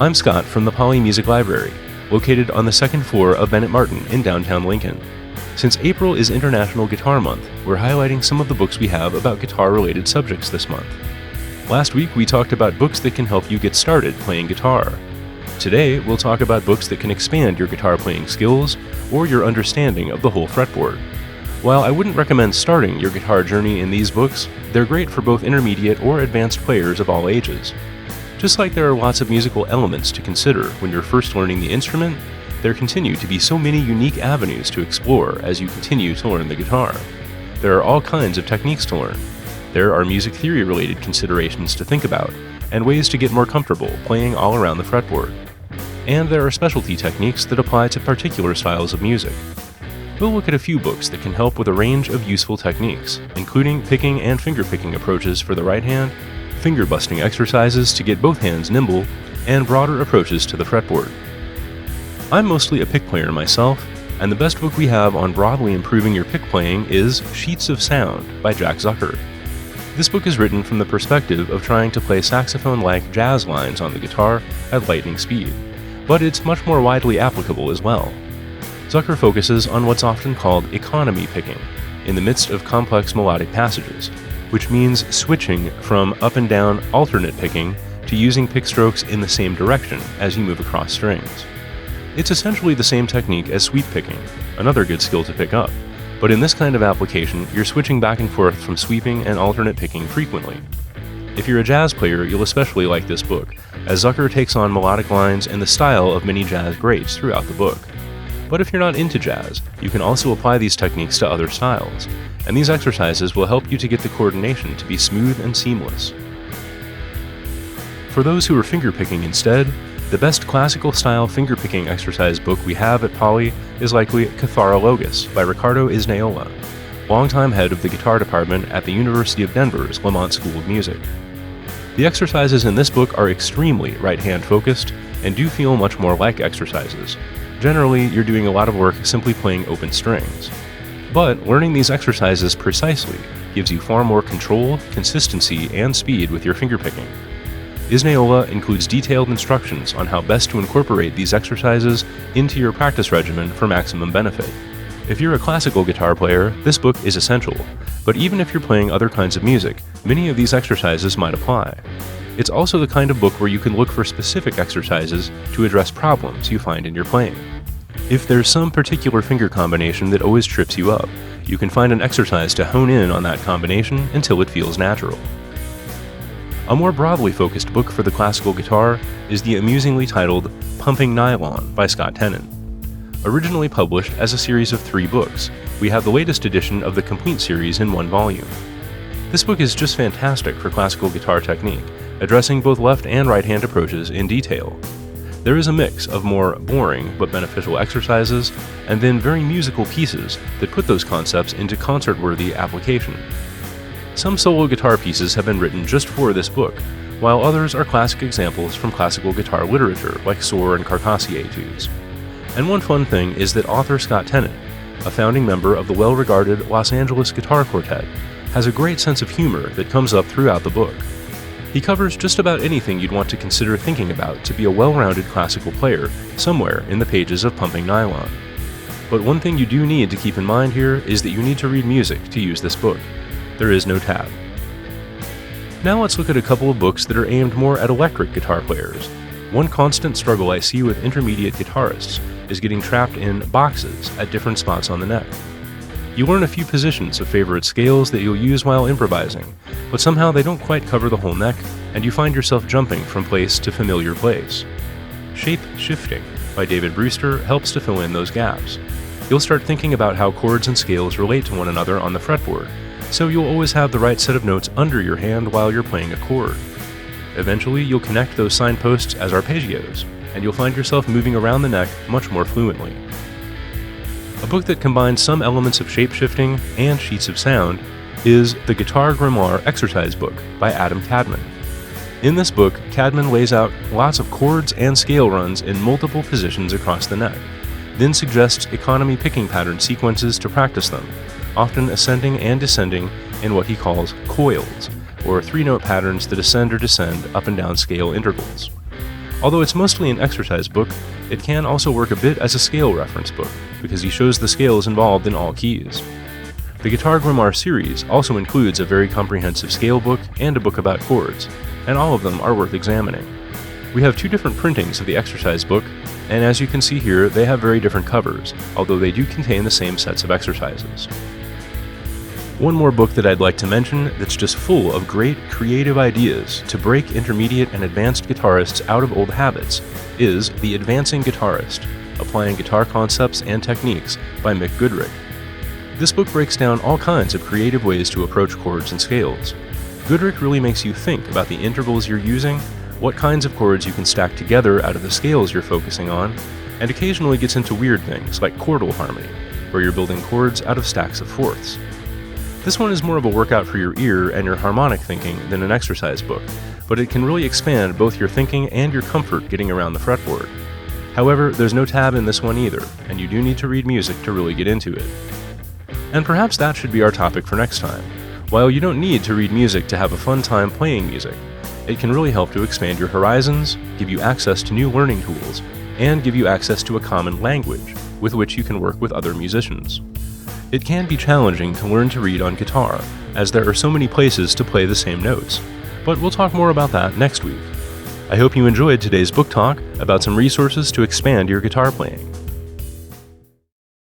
I'm Scott from the Polley Music Library, located on the second floor of Bennett Martin in downtown Lincoln. Since April is International Guitar Month, we're highlighting some of the books we have about guitar-related subjects this month. Last week we talked about books that can help you get started playing guitar. Today we'll talk about books that can expand your guitar playing skills or your understanding of the whole fretboard. While I wouldn't recommend starting your guitar journey in these books, they're great for both intermediate or advanced players of all ages. Just like there are lots of musical elements to consider when you're first learning the instrument, there continue to be so many unique avenues to explore as you continue to learn the guitar. There are all kinds of techniques to learn. There are music theory related considerations to think about, and ways to get more comfortable playing all around the fretboard. And there are specialty techniques that apply to particular styles of music. We'll look at a few books that can help with a range of useful techniques, including picking and fingerpicking approaches for the right hand, finger-busting exercises to get both hands nimble, and broader approaches to the fretboard. I'm mostly a pick player myself, and the best book we have on broadly improving your pick playing is Sheets of Sound by Jack Zucker. This book is written from the perspective of trying to play saxophone-like jazz lines on the guitar at lightning speed, but it's much more widely applicable as well. Zucker focuses on what's often called economy picking, in the midst of complex melodic passages, which means switching from up and down alternate picking to using pick strokes in the same direction as you move across strings. It's essentially the same technique as sweep picking, another good skill to pick up, but in this kind of application, you're switching back and forth from sweeping and alternate picking frequently. If you're a jazz player, you'll especially like this book, as Zucker takes on melodic lines and the style of many jazz greats throughout the book. But if you're not into jazz, you can also apply these techniques to other styles, and these exercises will help you to get the coordination to be smooth and seamless. For those who are fingerpicking instead, the best classical style fingerpicking exercise book we have at Polley is likely Catharologus by Riccardo Isnaola, longtime head of the guitar department at the University of Denver's Lamont School of Music. The exercises in this book are extremely right-hand focused and do feel much more like exercises. Generally, you're doing a lot of work simply playing open strings. But learning these exercises precisely gives you far more control, consistency, and speed with your fingerpicking. Isnaola includes detailed instructions on how best to incorporate these exercises into your practice regimen for maximum benefit. If you're a classical guitar player, this book is essential, but even if you're playing other kinds of music, many of these exercises might apply. It's also the kind of book where you can look for specific exercises to address problems you find in your playing. If there's some particular finger combination that always trips you up, you can find an exercise to hone in on that combination until it feels natural. A more broadly focused book for the classical guitar is the amusingly titled Pumping Nylon by Scott Tennant. Originally published as a series of 3 books, we have the latest edition of the complete series in 1 volume. This book is just fantastic for classical guitar technique, addressing both left and right-hand approaches in detail. There is a mix of more boring but beneficial exercises, and then very musical pieces that put those concepts into concert-worthy application. Some solo guitar pieces have been written just for this book, while others are classic examples from classical guitar literature like Sohr and Carcassier etudes. And one fun thing is that author Scott Tennant, a founding member of the well-regarded Los Angeles Guitar Quartet, has a great sense of humor that comes up throughout the book. He covers just about anything you'd want to consider thinking about to be a well-rounded classical player somewhere in the pages of Pumping Nylon. But one thing you do need to keep in mind here is that you need to read music to use this book. There is no tab. Now let's look at a couple of books that are aimed more at electric guitar players. One constant struggle I see with intermediate guitarists is getting trapped in boxes at different spots on the neck. You learn a few positions of favorite scales that you'll use while improvising, but somehow they don't quite cover the whole neck, and you find yourself jumping from place to familiar place. Shape Shifting by David Brewster helps to fill in those gaps. You'll start thinking about how chords and scales relate to one another on the fretboard, so you'll always have the right set of notes under your hand while you're playing a chord. Eventually, you'll connect those signposts as arpeggios, and you'll find yourself moving around the neck much more fluently. A book that combines some elements of shape-shifting and sheets of sound is the Guitar Grimar exercise book by Adam Cadman. In this book, Cadman lays out lots of chords and scale runs in multiple positions across the neck, then suggests economy picking pattern sequences to practice them, often ascending and descending in what he calls coils, or 3-note patterns that ascend or descend up and down scale intervals. Although it's mostly an exercise book, it can also work a bit as a scale reference book, because he shows the scales involved in all keys. The Guitar Grimar series also includes a very comprehensive scale book and a book about chords, and all of them are worth examining. We have 2 different printings of the exercise book, and as you can see here, they have very different covers, although they do contain the same sets of exercises. One more book that I'd like to mention that's just full of great creative ideas to break intermediate and advanced guitarists out of old habits is The Advancing Guitarist, Applying Guitar Concepts and Techniques by Mick Goodrich. This book breaks down all kinds of creative ways to approach chords and scales. Goodrich really makes you think about the intervals you're using, what kinds of chords you can stack together out of the scales you're focusing on, and occasionally gets into weird things like chordal harmony, where you're building chords out of stacks of fourths. This one is more of a workout for your ear and your harmonic thinking than an exercise book, but it can really expand both your thinking and your comfort getting around the fretboard. However, there's no tab in this one either, and you do need to read music to really get into it. And perhaps that should be our topic for next time. While you don't need to read music to have a fun time playing music, it can really help to expand your horizons, give you access to new learning tools, and give you access to a common language with which you can work with other musicians. It can be challenging to learn to read on guitar, as there are so many places to play the same notes, but we'll talk more about that next week. I hope you enjoyed today's book talk about some resources to expand your guitar playing.